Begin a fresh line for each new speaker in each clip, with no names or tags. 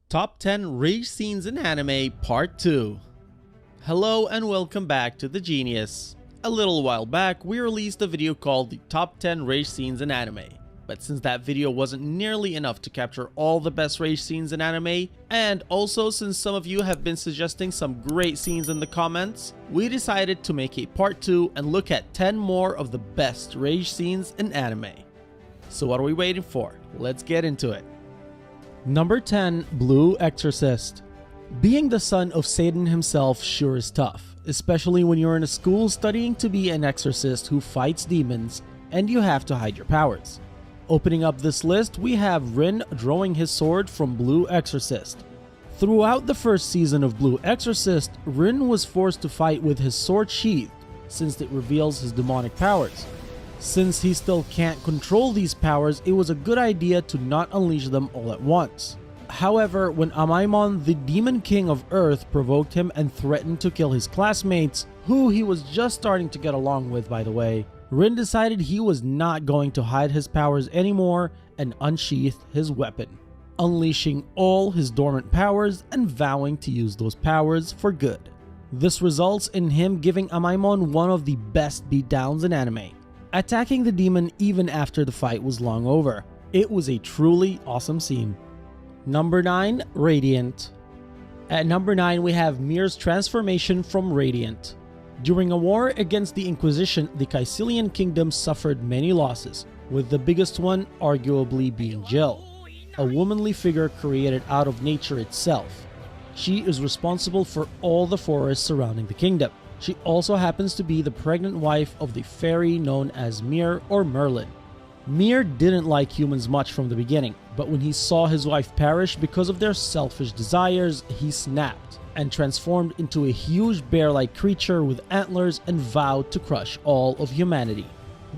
Top 10 Rage Scenes in Anime Part 2. Hello and welcome back to The Genius. A little while back, we released a video called the Top 10 Rage Scenes in Anime. But since that video wasn't nearly enough to capture all the best rage scenes in anime, and also since some of you have been suggesting some great scenes in the comments, we decided to make a part 2 and look at 10 more of the best rage scenes in anime. So what are we waiting for? Let's get into it. Number 10. Blue Exorcist. Being the son of Satan himself sure is tough, especially when you're in a school studying to be an exorcist who fights demons and you have to hide your powers. Opening up this list, we have Rin drawing his sword from Blue Exorcist. Throughout the first season of Blue Exorcist, Rin was forced to fight with his sword sheathed since it reveals his demonic powers. Since he still can't control these powers, it was a good idea to not unleash them all at once. However, when Amaimon, the Demon King of Earth, provoked him and threatened to kill his classmates, who he was just starting to get along with by the way, Rin decided he was not going to hide his powers anymore and unsheathed his weapon, unleashing all his dormant powers and vowing to use those powers for good. This results in him giving Amaimon one of the best beatdowns in anime, attacking the demon even after the fight was long over. It was a truly awesome scene. Number 9. Radiant. At number 9 we have Mir's transformation from Radiant. During a war against the Inquisition, the Caecilian kingdom suffered many losses, with the biggest one arguably being Jill, a womanly figure created out of nature itself. She is responsible for all the forests surrounding the kingdom. She also happens to be the pregnant wife of the fairy known as Mir or Merlin. Mir didn't like humans much from the beginning, but when he saw his wife perish because of their selfish desires, he snapped and transformed into a huge bear-like creature with antlers and vowed to crush all of humanity.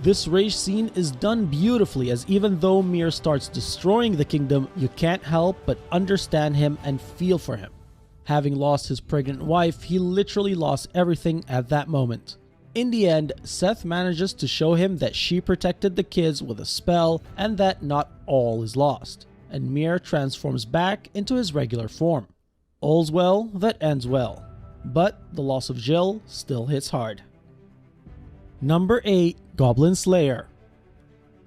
This rage scene is done beautifully, as even though Mir starts destroying the kingdom, you can't help but understand him and feel for him. Having lost his pregnant wife, he literally lost everything at that moment. In the end, Seth manages to show him that she protected the kids with a spell and that not all is lost, and Mir transforms back into his regular form. All's well that ends well, but the loss of Jill still hits hard. Number 8. Goblin Slayer.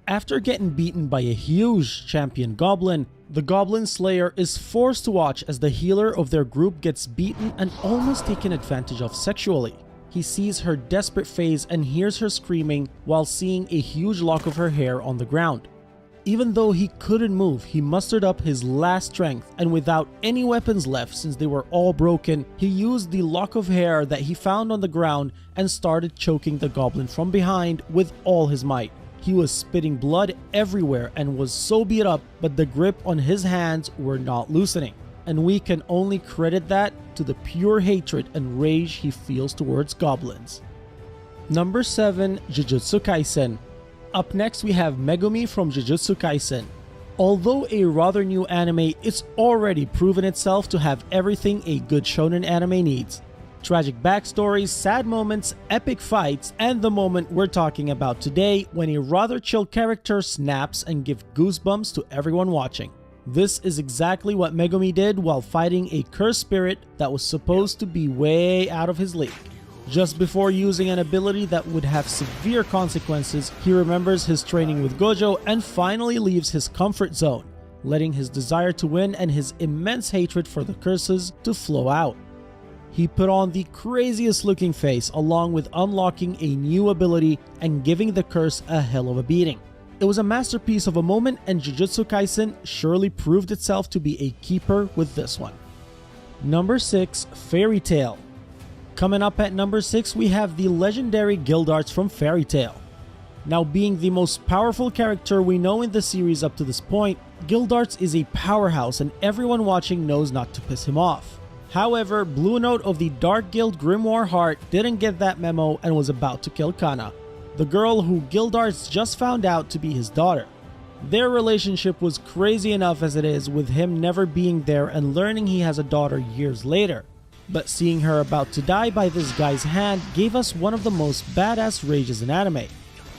After getting beaten by a huge champion goblin, the Goblin Slayer is forced to watch as the healer of their group gets beaten and almost taken advantage of sexually. He sees her desperate face and hears her screaming while seeing a huge lock of her hair on the ground. Even though he couldn't move, he mustered up his last strength, and without any weapons left since they were all broken, he used the lock of hair that he found on the ground and started choking the goblin from behind with all his might. He was spitting blood everywhere and was so beat up, but the grip on his hands were not loosening. And we can only credit that to the pure hatred and rage he feels towards goblins. Number 7. Jujutsu Kaisen. Up next we have Megumi from Jujutsu Kaisen. Although a rather new anime, it's already proven itself to have everything a good shonen anime needs. Tragic backstories, sad moments, epic fights, and the moment we're talking about today when a rather chill character snaps and gives goosebumps to everyone watching. This is exactly what Megumi did while fighting a cursed spirit that was supposed to be way out of his league. Just before using an ability that would have severe consequences, he remembers his training with Gojo and finally leaves his comfort zone, letting his desire to win and his immense hatred for the curses to flow out. He put on the craziest looking face along with unlocking a new ability and giving the curse a hell of a beating. It was a masterpiece of a moment, and Jujutsu Kaisen surely proved itself to be a keeper with this one. Number 6. Fairy Tail. Coming up at number 6 we have the legendary Gildarts from Fairy Tail. Now, being the most powerful character we know in the series up to this point, Gildarts is a powerhouse and everyone watching knows not to piss him off. However, Blue Note of the Dark Guild Grimoire Heart didn't get that memo and was about to kill Kana, the girl who Gildarts just found out to be his daughter. Their relationship was crazy enough as it is, with him never being there and learning he has a daughter years later. But seeing her about to die by this guy's hand gave us one of the most badass rages in anime.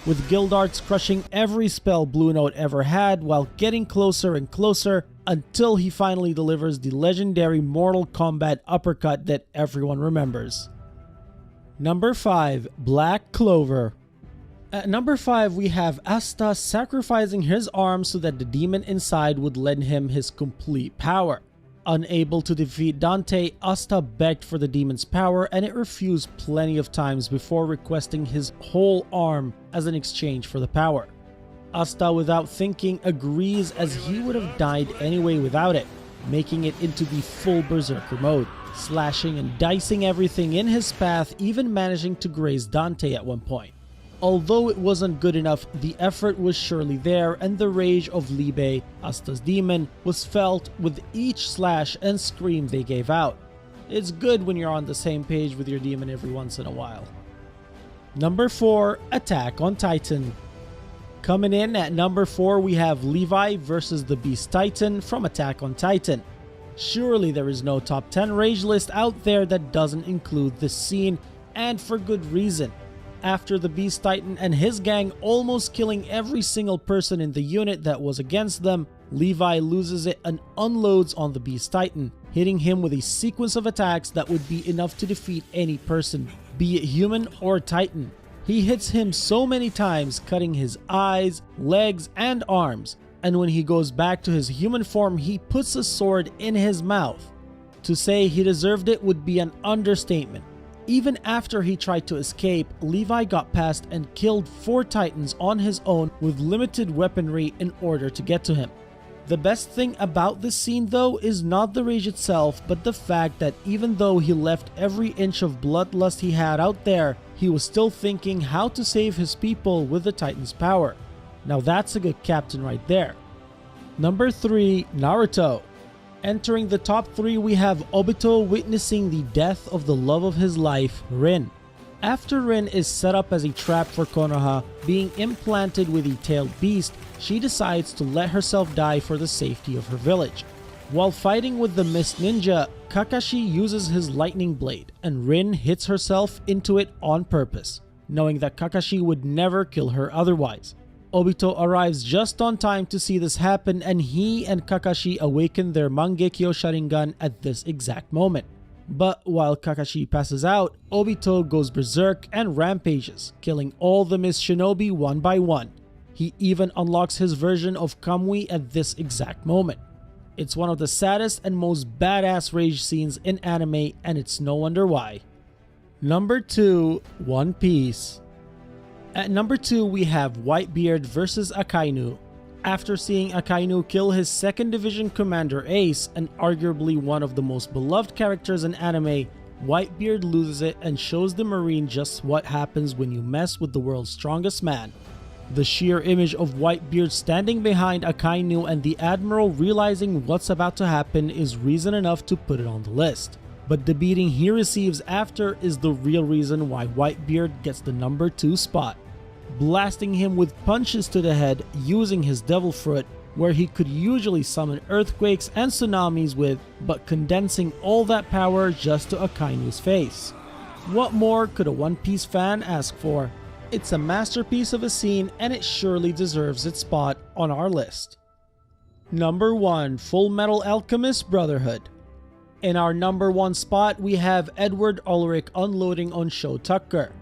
with Gildarts crushing every spell Blue Note ever had while getting closer and closer until he finally delivers the legendary Mortal Kombat uppercut that everyone remembers. Number 5. Black Clover. At number 5, we have Asta sacrificing his arm so that the demon inside would lend him his complete power. Unable to defeat Dante, Asta begged for the demon's power and it refused plenty of times before requesting his whole arm as an exchange for the power. Asta, without thinking, agrees as he would have died anyway without it, making it into the full berserker mode, slashing and dicing everything in his path, even managing to graze Dante at one point. Although it wasn't good enough, the effort was surely there and the rage of Libe, Asta's demon, was felt with each slash and scream they gave out. It's good when you're on the same page with your demon every once in a while. Number 4. Attack on Titan. Coming in at number 4, we have Levi versus the Beast Titan from Attack on Titan. Surely there is no top 10 rage list out there that doesn't include this scene, and for good reason. After the Beast Titan and his gang almost killing every single person in the unit that was against them, Levi loses it and unloads on the Beast Titan, hitting him with a sequence of attacks that would be enough to defeat any person, be it human or Titan. He hits him so many times, cutting his eyes, legs, and arms, and when he goes back to his human form, he puts a sword in his mouth. To say he deserved it would be an understatement. Even after he tried to escape, Levi got past and killed 4 Titans on his own with limited weaponry in order to get to him. The best thing about this scene though is not the rage itself, but the fact that even though he left every inch of bloodlust he had out there, he was still thinking how to save his people with the Titan's power. Now that's a good captain right there. Number 3. Naruto. Entering the top 3, we have Obito witnessing the death of the love of his life, Rin. After Rin is set up as a trap for Konoha, being implanted with a tailed beast, she decides to let herself die for the safety of her village. While fighting with the Mist Ninja, Kakashi uses his lightning blade, and Rin hits herself into it on purpose, knowing that Kakashi would never kill her otherwise. Obito arrives just on time to see this happen, and he and Kakashi awaken their Mangekyo Sharingan at this exact moment. But while Kakashi passes out, Obito goes berserk and rampages, killing all the Mist Shinobi one by one. He even unlocks his version of Kamui at this exact moment. It's one of the saddest and most badass rage scenes in anime, and it's no wonder why. Number 2. One Piece. At number 2, we have Whitebeard versus Akainu. After seeing Akainu kill his 2nd Division Commander Ace, and arguably one of the most beloved characters in anime, Whitebeard loses it and shows the Marine just what happens when you mess with the world's strongest man. The sheer image of Whitebeard standing behind Akainu and the Admiral realizing what's about to happen is reason enough to put it on the list. But the beating he receives after is the real reason why Whitebeard gets the number 2 spot. Blasting him with punches to the head using his Devil Fruit, where he could usually summon earthquakes and tsunamis with, but condensing all that power just to Akainu's face. What more could a One Piece fan ask for? It's a masterpiece of a scene and it surely deserves its spot on our list. Number 1. Full Metal Alchemist Brotherhood. In our number 1 spot, we have Edward Ulrich unloading on Sho Tucker.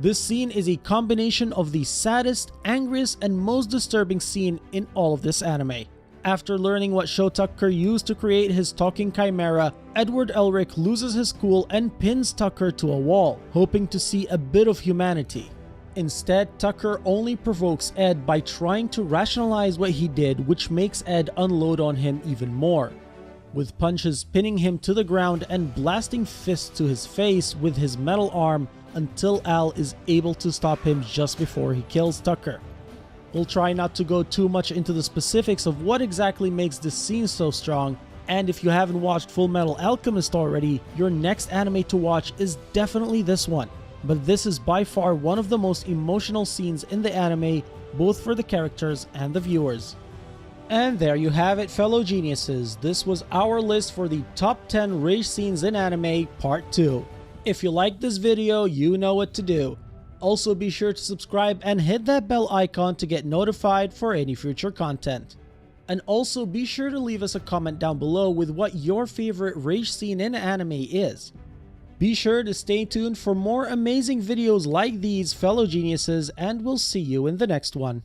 This scene is a combination of the saddest, angriest, and most disturbing scene in all of this anime. After learning what Sho Tucker used to create his talking chimera, Edward Elric loses his cool and pins Tucker to a wall, hoping to see a bit of humanity. Instead, Tucker only provokes Ed by trying to rationalize what he did, which makes Ed unload on him even more, with punches pinning him to the ground and blasting fists to his face with his metal arm until Al is able to stop him just before he kills Tucker. We'll try not to go too much into the specifics of what exactly makes this scene so strong, and if you haven't watched Full Metal Alchemist already, your next anime to watch is definitely this one. But this is by far one of the most emotional scenes in the anime, both for the characters and the viewers. And there you have it, fellow geniuses. This was our list for the top 10 rage scenes in anime part 2. If you liked this video, you know what to do. Also be sure to subscribe and hit that bell icon to get notified for any future content. And also be sure to leave us a comment down below with what your favorite rage scene in anime is. Be sure to stay tuned for more amazing videos like these, fellow geniuses, and we'll see you in the next one.